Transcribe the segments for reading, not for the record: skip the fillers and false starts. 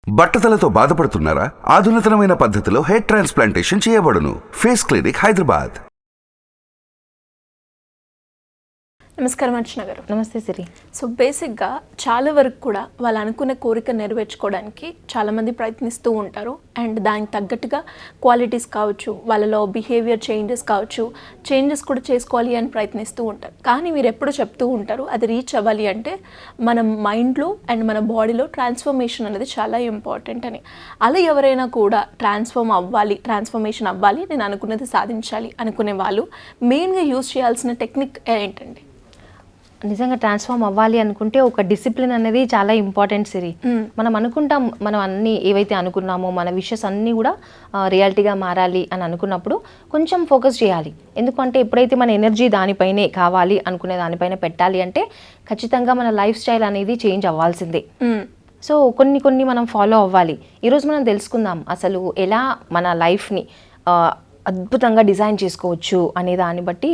బట్టతలతో బాధపడుతున్నారా? ఆధునితనమైన పద్ధతిలో hair transplantation చేయబడును. Face clinic, Hyderabad. నమస్కారం అర్చన గారు. నమస్తే సిరి. సో బేసిక్గా చాలా వరకు కూడా వాళ్ళు అనుకున్న కోరిక నెరవేర్చుకోవడానికి చాలామంది ప్రయత్నిస్తూ ఉంటారు. అండ్ దానికి తగ్గట్టుగా క్వాలిటీస్ కావచ్చు, వాళ్ళలో బిహేవియర్ చేంజెస్ కావచ్చు, చేంజెస్ కూడా చేసుకోవాలి అని ప్రయత్నిస్తూ ఉంటారు. కానీ మీరు ఎప్పుడు చెప్తూ ఉంటారు అది రీచ్ అవ్వాలి అంటే మన మైండ్లో అండ్ మన బాడీలో ట్రాన్స్ఫర్మేషన్ అనేది చాలా ఇంపార్టెంట్ అని. అలా ఎవరైనా కూడా ట్రాన్స్ఫర్మేషన్ అవ్వాలి, నేను అనుకున్నది సాధించాలి అనుకునే వాళ్ళు మెయిన్గా యూజ్ చేయాల్సిన టెక్నిక్ ఏంటండి? నిజంగా ట్రాన్స్ఫార్మ్ అవ్వాలి అనుకుంటే ఒక డిసిప్లిన్ అనేది చాలా ఇంపార్టెంట్ సిరి. మనం అనుకుంటాం, మనం అన్ని ఏవైతే అనుకున్నామో మన విషెస్ అన్నీ కూడా రియాలిటీగా మారాలి అని అనుకున్నప్పుడు కొంచెం ఫోకస్ చేయాలి. ఎందుకంటే ఎప్పుడైతే మన ఎనర్జీ దానిపైనే కావాలి అనుకునే దానిపైన పెట్టాలి అంటే ఖచ్చితంగా మన లైఫ్ స్టైల్ అనేది చేంజ్ అవ్వాల్సిందే. సో కొన్ని మనం ఫాలో అవ్వాలి. ఈరోజు మనం తెలుసుకుందాం అసలు ఎలా మన లైఫ్ని అద్భుతంగా డిజైన్ చేసుకోవచ్చు అనే దాన్ని బట్టి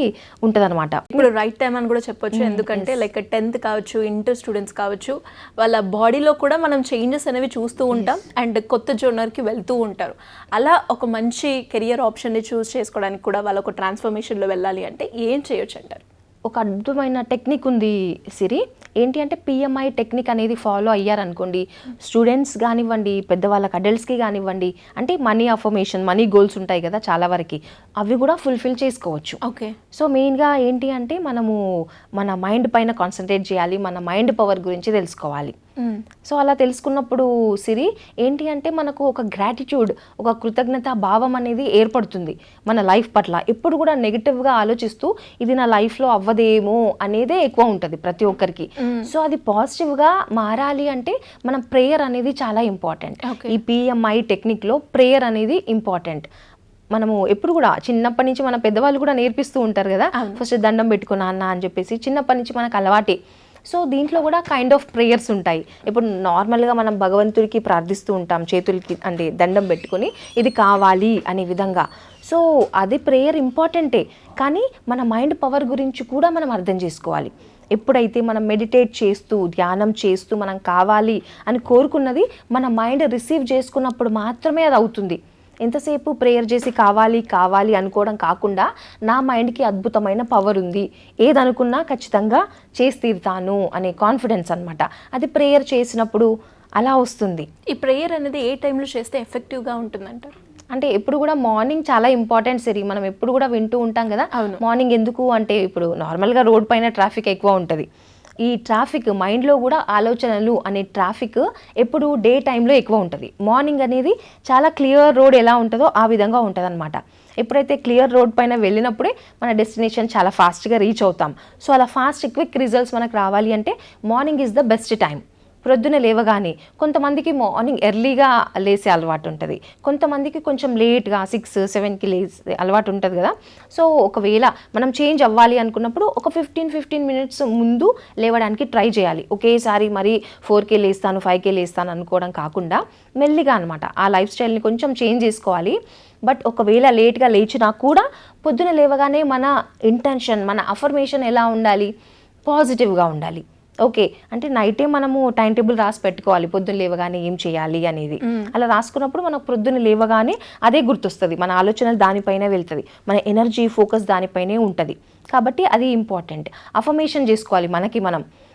ఉంటుందన్నమాట. ఇప్పుడు రైట్ టైం అని కూడా చెప్పొచ్చు. ఎందుకంటే లైక్ 10th కావచ్చు, ఇంటర్ స్టూడెంట్స్ కావచ్చు, వాళ్ళ బాడీలో కూడా మనం చేంజెస్ అనేవి చూస్తూ ఉంటాం అండ్ కొత్త జోనర్కి వెళ్తూ ఉంటారు. అలా ఒక మంచి కెరియర్ ఆప్షన్ని చూస్ చేసుకోవడానికి కూడా వాళ్ళు ఒక ట్రాన్స్ఫర్మేషన్లో వెళ్ళాలి అంటే ఏం చేయొచ్చు అంటారు? ఒక అద్భుతమైన టెక్నిక్ ఉంది సిరి. ఏంటి అంటే పిఎంఐ టెక్నిక్ అనేది ఫాలో అయ్యారనుకోండి, స్టూడెంట్స్ కానివ్వండి, పెద్దవాళ్ళకి అడల్ట్స్కి కానివ్వండి, అంటే మనీ అఫర్మేషన్, మనీ గోల్స్ ఉంటాయి కదా చాలా వరకు, అవి కూడా ఫుల్ఫిల్ చేసుకోవచ్చు. ఓకే. సో మెయిన్గా ఏంటి అంటే మనము మన మైండ్ పైన కాన్సన్ట్రేట్ చేయాలి, మన మైండ్ పవర్ గురించి తెలుసుకోవాలి. సో అలా తెలుసుకున్నప్పుడు సిరి ఏంటి అంటే మనకు ఒక గ్రాటిట్యూడ్, ఒక కృతజ్ఞత భావం అనేది ఏర్పడుతుంది మన లైఫ్ పట్ల. ఎప్పుడు కూడా నెగిటివ్గా ఆలోచిస్తూ ఇది నా లైఫ్లో అవ్వదేమో అనేదే ఎక్కువ ఉంటుంది ప్రతి ఒక్కరికి. సో అది పాజిటివ్గా మారాలి అంటే మనం ప్రేయర్ అనేది చాలా ఇంపార్టెంట్. ఈ పిఎంఐ టెక్నిక్లో ప్రేయర్ అనేది ఇంపార్టెంట్. మనము ఎప్పుడు కూడా చిన్నప్పటి నుంచి మన పెద్దవాళ్ళు కూడా నేర్పిస్తూ ఉంటారు కదా, ఫస్ట్ దండం పెట్టుకున్నా అన్న అని చెప్పేసి చిన్నప్పటి నుంచి మనకు అలవాటే. సో దీంట్లో కూడా కైండ్ ఆఫ్ ప్రేయర్స్ ఉంటాయి. ఇప్పుడు నార్మల్గా మనం భగవంతుడికి ప్రార్థిస్తూ ఉంటాం, చేతులకి అంటే దండం పెట్టుకొని ఇది కావాలి అనే విధంగా. సో అది ప్రేయర్ ఇంపార్టెంటే, కానీ మన మైండ్ పవర్ గురించి కూడా మనం అర్థం చేసుకోవాలి. ఎప్పుడైతే మనం మెడిటేట్ చేస్తూ ధ్యానం చేస్తూ మనం కావాలి అని కోరుకున్నది మన మైండ్ రిసీవ్ చేసుకున్నప్పుడు మాత్రమే అది అవుతుంది. ఎంతసేపు ప్రేయర్ చేసి కావాలి అనుకోవడం కాకుండా నా మైండ్కి అద్భుతమైన పవర్ ఉంది, ఏదనుకున్నా ఖచ్చితంగా చేసి తీరుతాను అనే కాన్ఫిడెన్స్ అనమాట. అది ప్రేయర్ చేసినప్పుడు అలా వస్తుంది. ఈ ప్రేయర్ అనేది ఏ టైంలో చేస్తే ఎఫెక్టివ్గా ఉంటుందంటారు? అంటే ఎప్పుడు కూడా మార్నింగ్ చాలా ఇంపార్టెంట్ సరి. మనం ఎప్పుడు కూడా వింటూ ఉంటాం కదా మార్నింగ్. ఎందుకు అంటే ఇప్పుడు నార్మల్గా రోడ్ పైన ట్రాఫిక్ ఎక్కువ ఉంటుంది. ఈ ట్రాఫిక్ మైండ్లో కూడా ఆలోచనలు అనే ట్రాఫిక్ ఎప్పుడు డే టైంలో ఎక్కువ ఉంటుంది. మార్నింగ్ అనేది చాలా క్లియర్ రోడ్ ఎలా ఉంటుందో ఆ విధంగా ఉంటుంది అనమాట. ఎప్పుడైతే క్లియర్ రోడ్ పైన వెళ్ళినప్పుడే మన డెస్టినేషన్ చాలా ఫాస్ట్గా రీచ్ అవుతాం. సో అలా ఫాస్ట్ క్విక్ రిజల్ట్స్ మనకు రావాలి అంటే morning is the best time. ప్రొద్దున లేవగానే కొంతమందికి మార్నింగ్ ఎర్లీగా లేసే అలవాటు ఉంటుంది, కొంతమందికి కొంచెం లేట్గా 6-7కి లేసే అలవాటు ఉంటుంది కదా. సో ఒకవేళ మనం చేంజ్ అవ్వాలి అనుకున్నప్పుడు ఒక 15 మినిట్స్ ముందు లేవడానికి ట్రై చేయాలి. ఒకేసారి మరి 4కే లేస్తాను 5కే లేస్తాను అనుకోవడం కాకుండా మెల్లిగా అనమాట ఆ లైఫ్ స్టైల్ని కొంచెం చేంజ్ చేసుకోవాలి. బట్ ఒకవేళ లేట్గా లేచినా కూడా పొద్దున లేవగానే మన ఇంటెన్షన్, మన అఫర్మేషన్ ఎలా ఉండాలి? పాజిటివ్గా ఉండాలి. ఓకే అంటే నైటే మనము టైం టేబుల్ రాసి పెట్టుకోవాలి, పొద్దున్న లేవగానే ఏం చేయాలి అనేది. అలా రాసుకున్నప్పుడు మనకు పొద్దున్న లేవగానే అదే గుర్తొస్తుంది, మన ఆలోచనలు దానిపైనే వెళ్తుంది, మన ఎనర్జీ ఫోకస్ దానిపైనే ఉంటుంది. కాబట్టి అది ఇంపార్టెంట్. అఫర్మేషన్ చేసుకోవాలి.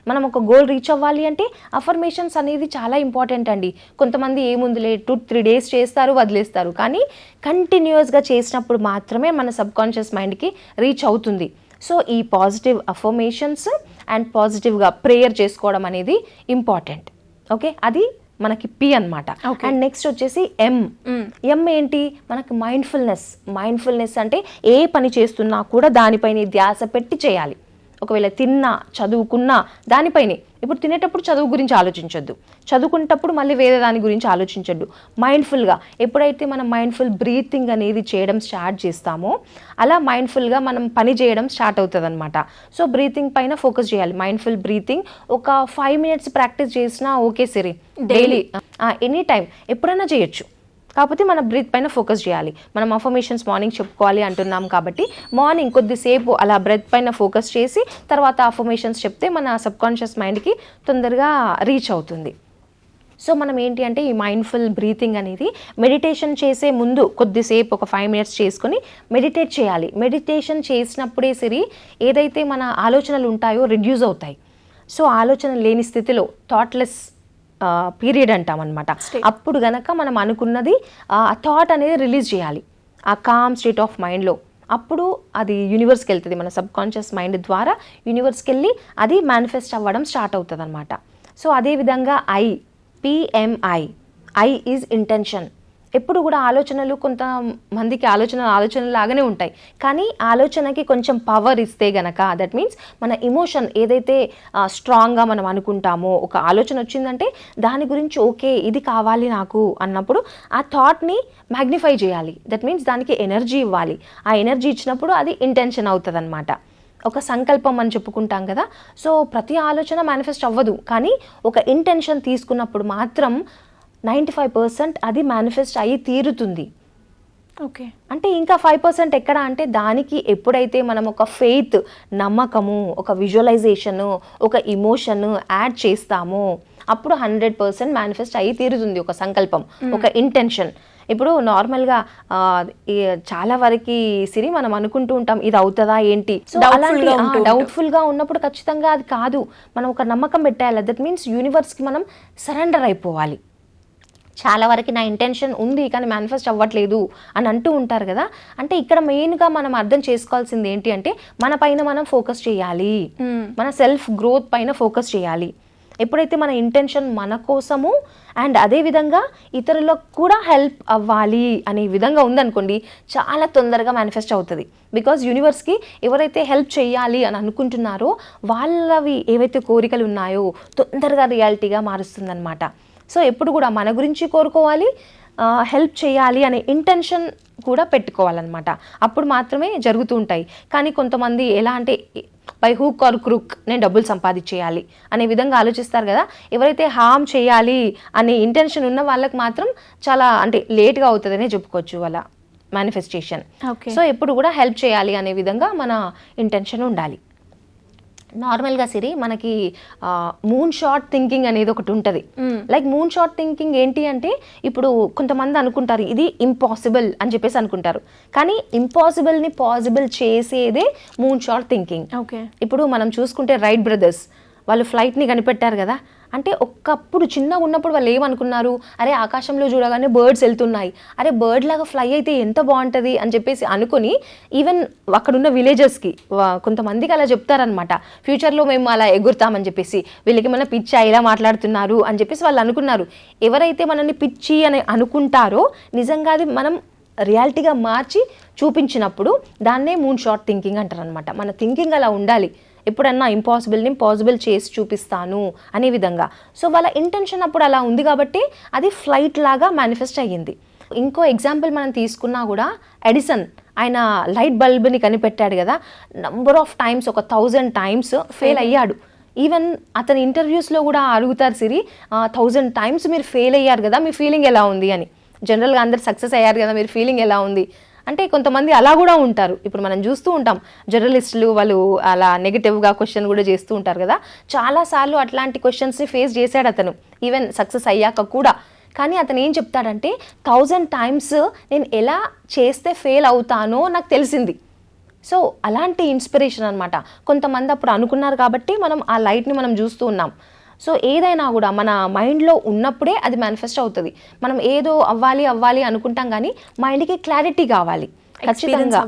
మనం ఒక గోల్ రీచ్ అవ్వాలి అంటే అఫర్మేషన్స్ అనేది చాలా ఇంపార్టెంట్ అండి. కొంతమంది ఏముందిలే 2-3 డేస్ చేస్తారు వదిలేస్తారు, కానీ కంటిన్యూస్గా చేసినప్పుడు మాత్రమే మన సబ్కాన్షియస్ మైండ్కి రీచ్ అవుతుంది. సో ఈ పాజిటివ్ అఫర్మేషన్స్ అండ్ పాజిటివ్గా ప్రేయర్ చేసుకోవడం అనేది ఇంపార్టెంట్. ఓకే, అది మనకి పి అనమాట. అండ్ నెక్స్ట్ వచ్చేసి ఎం ఏంటి? మనకి మైండ్ఫుల్నెస్ అంటే ఏ పని చేస్తున్నా కూడా దానిపైన ధ్యాస పెట్టి చేయాలి. ఒకవేళ తిన్నా చదువుకున్నా దానిపైనే. ఇప్పుడు తినేటప్పుడు చదువు గురించి ఆలోచించొద్దు, చదువుకునేటప్పుడు మళ్ళీ వేరే దాని గురించి ఆలోచించొద్దు. మైండ్ఫుల్గా ఎప్పుడైతే మనం మైండ్ఫుల్ బ్రీతింగ్ అనేది చేయడం స్టార్ట్ చేస్తామో అలా మైండ్ఫుల్గా మనం పని చేయడం స్టార్ట్ అవుతుంది అనమాట. సో బ్రీతింగ్ పైన ఫోకస్ చేయాలి. మైండ్ఫుల్ బ్రీతింగ్ ఒక 5 minutes ప్రాక్టీస్ చేసినా ఓకే సరే, డైలీ ఎనీ టైం ఎప్పుడైనా చేయొచ్చు. కాకపోతే మన బ్రీత్ పైన ఫోకస్ చేయాలి. మనం అఫర్మేషన్స్ మార్నింగ్ చెప్పుకోవాలి అంటున్నాం కాబట్టి మార్నింగ్ కొద్దిసేపు అలా బ్రెత్ పైన ఫోకస్ చేసి తర్వాత అఫర్మేషన్స్ చెప్తే మన సబ్కాన్షియస్ మైండ్కి తొందరగా రీచ్ అవుతుంది. సో మనం ఏంటి అంటే ఈ మైండ్ఫుల్ బ్రీతింగ్ అనేది మెడిటేషన్ చేసే ముందు కొద్దిసేపు ఒక 5 minutes చేసుకొని మెడిటేట్ చేయాలి. మెడిటేషన్ చేసినప్పుడే సరి ఏదైతే మన ఆలోచనలు ఉంటాయో రిడ్యూస్ అవుతాయి. సో ఆలోచన లేని స్థితిలో థాట్లెస్ పీరియడ్ అంటాం అనమాట. అప్పుడు గనక మనం అనుకున్నది ఆ థాట్ అనేది రిలీజ్ చేయాలి ఆ కామ్ స్టేట్ ఆఫ్ మైండ్లో. అప్పుడు అది యూనివర్స్కి వెళ్తుంది, మన సబ్ కాన్షియస్ మైండ్ ద్వారా యూనివర్స్కి వెళ్ళి అది మేనిఫెస్ట్ అవ్వడం స్టార్ట్ అవుతుంది అనమాట. సో అదేవిధంగా PMI ఈజ్ ఇంటెన్షన్. ఎప్పుడు కూడా ఆలోచనలు కొంతమందికి ఆలోచనలు లాగానే ఉంటాయి, కానీ ఆలోచనకి కొంచెం పవర్ ఇస్తే గనక దట్ మీన్స్ మన ఇమోషన్ ఏదైతే స్ట్రాంగ్గా మనం అనుకుంటామో, ఒక ఆలోచన వచ్చిందంటే దాని గురించి ఓకే ఇది కావాలి నాకు అన్నప్పుడు ఆ థాట్ని మ్యాగ్నిఫై చేయాలి. దట్ మీన్స్ దానికి ఎనర్జీ ఇవ్వాలి. ఆ ఎనర్జీ ఇచ్చినప్పుడు అది ఇంటెన్షన్ అవుతుంది అనమాట. ఒక సంకల్పం అని చెప్పుకుంటాం కదా. సో ప్రతి ఆలోచన మేనిఫెస్ట్ అవ్వదు, కానీ ఒక ఇంటెన్షన్ తీసుకున్నప్పుడు మాత్రం 95% అది మేనిఫెస్ట్ అయ్యి తీరుతుంది. ఓకే, అంటే ఇంకా 5% ఎక్కడ అంటే దానికి ఎప్పుడైతే మనం ఒక ఫెయిత్, నమ్మకము, ఒక విజువలైజేషను, ఒక ఇమోషన్ యాడ్ చేస్తామో అప్పుడు 100% మేనిఫెస్ట్ అయ్యి తీరుతుంది ఒక సంకల్పం, ఒక ఇంటెన్షన్. ఇప్పుడు నార్మల్గా చాలా వరకు సిరి మనం అనుకుంటూ ఉంటాం ఇది అవుతుందా ఏంటి. సో అలాంటి డౌట్ఫుల్గా ఉన్నప్పుడు ఖచ్చితంగా అది కాదు, మనం ఒక నమ్మకం పెట్టాలి. దట్ మీన్స్ యూనివర్స్కి మనం సరెండర్ అయిపోవాలి. చాలా వరకు నా ఇంటెన్షన్ ఉంది కానీ మేనిఫెస్ట్ అవ్వట్లేదు అని అంటూ ఉంటారు కదా. అంటే ఇక్కడ మెయిన్గా మనం అర్థం చేసుకోవాల్సింది ఏంటి అంటే మన పైన మనం ఫోకస్ చేయాలి, మన సెల్ఫ్ గ్రోత్ పైన ఫోకస్ చేయాలి. ఎప్పుడైతే మన ఇంటెన్షన్ మన కోసము అండ్ అదేవిధంగా ఇతరులకు కూడా హెల్ప్ అవ్వాలి అనే విధంగా ఉందనుకోండి, చాలా తొందరగా మేనిఫెస్ట్ అవుతుంది. బికాజ్ యూనివర్స్కి ఎవరైతే హెల్ప్ చేయాలి అని అనుకుంటున్నారో వాళ్ళవి ఏవైతే కోరికలు ఉన్నాయో తొందరగా రియాలిటీగా మారుస్తుందన్నమాట. సో ఎప్పుడు కూడా మన గురించి కోరుకోవాలి, హెల్ప్ చేయాలి అనే ఇంటెన్షన్ కూడా పెట్టుకోవాలన్నమాట. అప్పుడు మాత్రమే జరుగుతూ ఉంటాయి. కానీ కొంతమంది ఎలా అంటే బై హూక్ ఆర్ క్రూక్ నేను డబ్బులు సంపాదించేయాలి అనే విధంగా ఆలోచిస్తారు కదా. ఎవరైతే హామ్ చేయాలి అనే ఇంటెన్షన్ ఉన్న వాళ్ళకి మాత్రం చాలా అంటే లేట్గా అవుతుందనే చెప్పుకోవచ్చు వాళ్ళ మేనిఫెస్టేషన్. సో ఎప్పుడు కూడా హెల్ప్ చేయాలి అనే విధంగా మన ఇంటెన్షన్ ఉండాలి. నార్మల్గా సిరి మనకి మూన్ షాట్ థింకింగ్ అనేది ఒకటి ఉంటుంది. లైక్ మూన్ షాట్ థింకింగ్ ఏంటి అంటే ఇప్పుడు కొంతమంది అనుకుంటారు ఇది ఇంపాసిబుల్ అని చెప్పేసి అనుకుంటారు, కానీ ఇంపాసిబుల్ని పాసిబుల్ చేసేదే మూన్ షాట్ థింకింగ్. ఓకే, ఇప్పుడు మనం చూసుకుంటే రైట్ బ్రదర్స్ వాళ్ళు ఫ్లైట్ని కనిపెట్టారు కదా. అంటే ఒకప్పుడు చిన్నగా ఉన్నప్పుడు వాళ్ళు ఏమనుకున్నారు, అరే ఆకాశంలో చూడగానే బర్డ్స్ వెళ్తున్నాయి, అరే బర్డ్ లాగా ఫ్లై అయితే ఎంత బాగుంటుంది అని చెప్పేసి అనుకుని ఈవెన్ అక్కడున్న విలేజెస్కి కొంతమందికి అలా చెప్తారనమాట, ఫ్యూచర్లో మేము అలా ఎగురుతామని చెప్పేసి, వీళ్ళకి మన పిచ్చి ఇలా మాట్లాడుతున్నారు అని చెప్పేసి వాళ్ళు అనుకున్నారు. ఎవరైతే మనల్ని పిచ్చి అని అనుకుంటారో నిజంగా అది మనం రియాలిటీగా మార్చి చూపించినప్పుడు దాన్నే మూన్ షాట్ థింకింగ్ అంటారనమాట. మన థింకింగ్ అలా ఉండాలి, ఎప్పుడన్నా ఇంపాసిబుల్ని పాసిబుల్ చేసి చూపిస్తాను అనే విధంగా. సో వాళ్ళ ఇంటెన్షన్ అప్పుడు అలా ఉంది కాబట్టి అది ఫ్లైట్ లాగా మేనిఫెస్ట్ అయ్యింది. ఇంకో ఎగ్జాంపుల్ మనం తీసుకున్నా కూడా ఎడిసన్ ఆయన లైట్ బల్బ్ని కనిపెట్టాడు కదా, number of times 1000 times fail అయ్యాడు. ఈవెన్ అతని ఇంటర్వ్యూస్లో కూడా అడుగుతారు సిరి 1000 times మీరు ఫెయిల్ అయ్యారు కదా మీ ఫీలింగ్ ఎలా ఉంది అని. జనరల్గా అందరు సక్సెస్ అయ్యారు కదా మీరు ఫీలింగ్ ఎలా ఉంది అంటే కొంతమంది అలా కూడా ఉంటారు. ఇప్పుడు మనం చూస్తూ ఉంటాం జర్నలిస్టులు వాళ్ళు అలా నెగిటివ్గా క్వశ్చన్ కూడా చేస్తూ ఉంటారు కదా. చాలాసార్లు అట్లాంటి క్వశ్చన్స్ని ఫేస్ చేశాడు అతను ఈవెన్ సక్సెస్ అయ్యాక కూడా. కానీ అతను ఏం చెప్తాడంటే 1000 times నేను ఎలా చేస్తే ఫెయిల్ అవుతానో నాకు తెలిసింది. సో అలాంటి ఇన్స్పిరేషన్ అనమాట. కొంతమంది అప్పుడు అనుకున్నారు కాబట్టి మనం ఆ లైట్ని మనం చూస్తూ ఉన్నాం. సో ఏదైనా కూడా మన మైండ్లో ఉన్నప్పుడే అది మేనిఫెస్ట్ అవుతుంది. మనం ఏదో అవ్వాలి అనుకుంటాం కానీ మైండ్కి క్లారిటీ కావాలి ఖచ్చితంగా.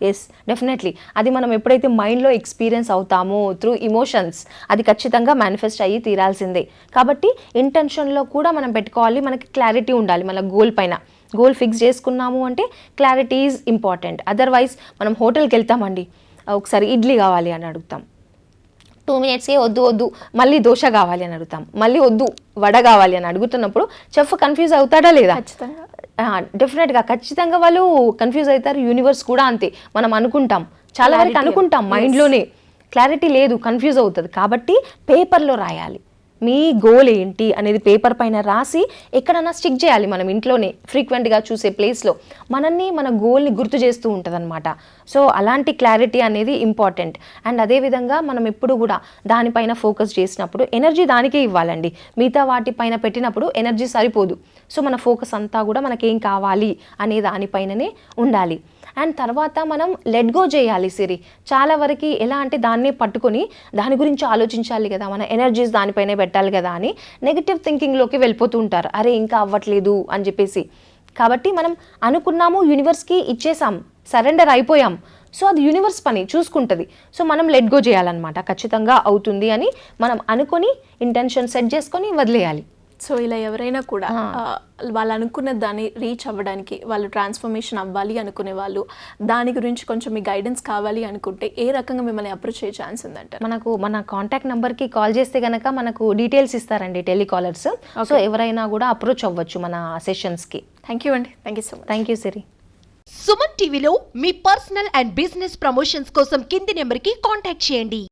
ఎస్, డెఫినెట్లీ అది మనం ఎప్పుడైతే మైండ్లో ఎక్స్పీరియన్స్ అవుతామో త్రూ ఇమోషన్స్ అది ఖచ్చితంగా మేనిఫెస్ట్ అయ్యి తీరాల్సిందే. కాబట్టి ఇంటెన్షన్లో కూడా మనం పెట్టుకోవాలి, మనకి క్లారిటీ ఉండాలి. మన గోల్ పైన గోల్ ఫిక్స్ చేసుకున్నాము అంటే క్లారిటీ ఈజ్ ఇంపార్టెంట్. అదర్వైజ్ మనం హోటల్కి వెళ్తామండి, ఒకసారి ఇడ్లీ కావాలి అని అడుగుతాం, 2 minutesకే వద్దు మళ్ళీ దోశ కావాలి అని అడుగుతాం, మళ్ళీ వద్దు వడ కావాలి అని అడుగుతున్నప్పుడు చెఫ్ కన్ఫ్యూజ్ అవుతాడా లేదా? డెఫినెట్గా ఖచ్చితంగా వాళ్ళు కన్ఫ్యూజ్ అవుతారు. యూనివర్స్ కూడా అంతే. మనం అనుకుంటాం చాలా వరకు అనుకుంటాం మైండ్లోనే, క్లారిటీ లేదు, కన్ఫ్యూజ్ అవుతుంది. కాబట్టి పేపర్లో రాయాలి. మీ గోల్ ఏంటి అనేది పేపర్ పైన రాసి ఎక్కడన్నా స్టిక్ చేయాలి. మనం ఇంట్లోనే ఫ్రీక్వెంట్గా చూసే ప్లేస్లో మనల్ని మన గోల్ని గుర్తు చేస్తూ ఉంటుంది అనమాట. సో అలాంటి క్లారిటీ అనేది ఇంపార్టెంట్. అండ్ అదేవిధంగా మనం ఎప్పుడు కూడా దానిపైన ఫోకస్ చేసినప్పుడు ఎనర్జీ దానికే ఇవ్వాలండి. మిగతా వాటిపైన పెట్టినప్పుడు ఎనర్జీ సరిపోదు. సో మన ఫోకస్ అంతా కూడా మనకేం కావాలి అనే దానిపైననే ఉండాలి. అండ్ తర్వాత మనం లెట్ గో చేయాలి సిరి. చాలా వరకు ఎలా అంటే దాన్నే పట్టుకొని దాని గురించి ఆలోచించాలి కదా, మన ఎనర్జీస్ దానిపైనే పెట్టాలి కదా అని నెగిటివ్ థింకింగ్లోకి వెళ్ళిపోతూ ఉంటారు. అరే ఇంకా అవ్వట్లేదు అని చెప్పేసి. కాబట్టి మనం అనుకున్నాము, యూనివర్స్కి ఇచ్చేసాం, సరెండర్ అయిపోయాం. సో అది యూనివర్స్ పని చూసుకుంటుంది. సో మనం లెట్ గో చేయాలన్నమాట. ఖచ్చితంగా అవుతుంది అని మనం అనుకొని ఇంటెన్షన్ సెట్ చేసుకొని వదిలేయాలి. సో ఇలా ఎవరైనా కూడా వాళ్ళు అనుకున్న దాన్ని రీచ్ అవ్వడానికి, వాళ్ళు ట్రాన్స్ఫర్మేషన్ అవ్వాలి అనుకునే వాళ్ళు, దాని గురించి కొంచెం మీ గైడెన్స్ కావాలి అనుకుంటే ఏ రకంగా మిమ్మల్ని అప్రోచ్ అయ్యే ఛాన్స్ ఉందంటారు? మన కాంటాక్ట్ నెంబర్కి కాల్ చేస్తే కనుక మనకు డీటెయిల్స్ ఇస్తారండి టెలికాలర్స్. సో ఎవరైనా కూడా అప్రోచ్ అవ్వచ్చు మన సెషన్స్కి. థ్యాంక్ యూ అండి. Thank you so much. Thank you Siri. Suman టీవీలో మీ పర్సనల్ అండ్ బిజినెస్ ప్రమోషన్స్ కోసం కింది నెంబర్కి కాంటాక్ట్ చేయండి.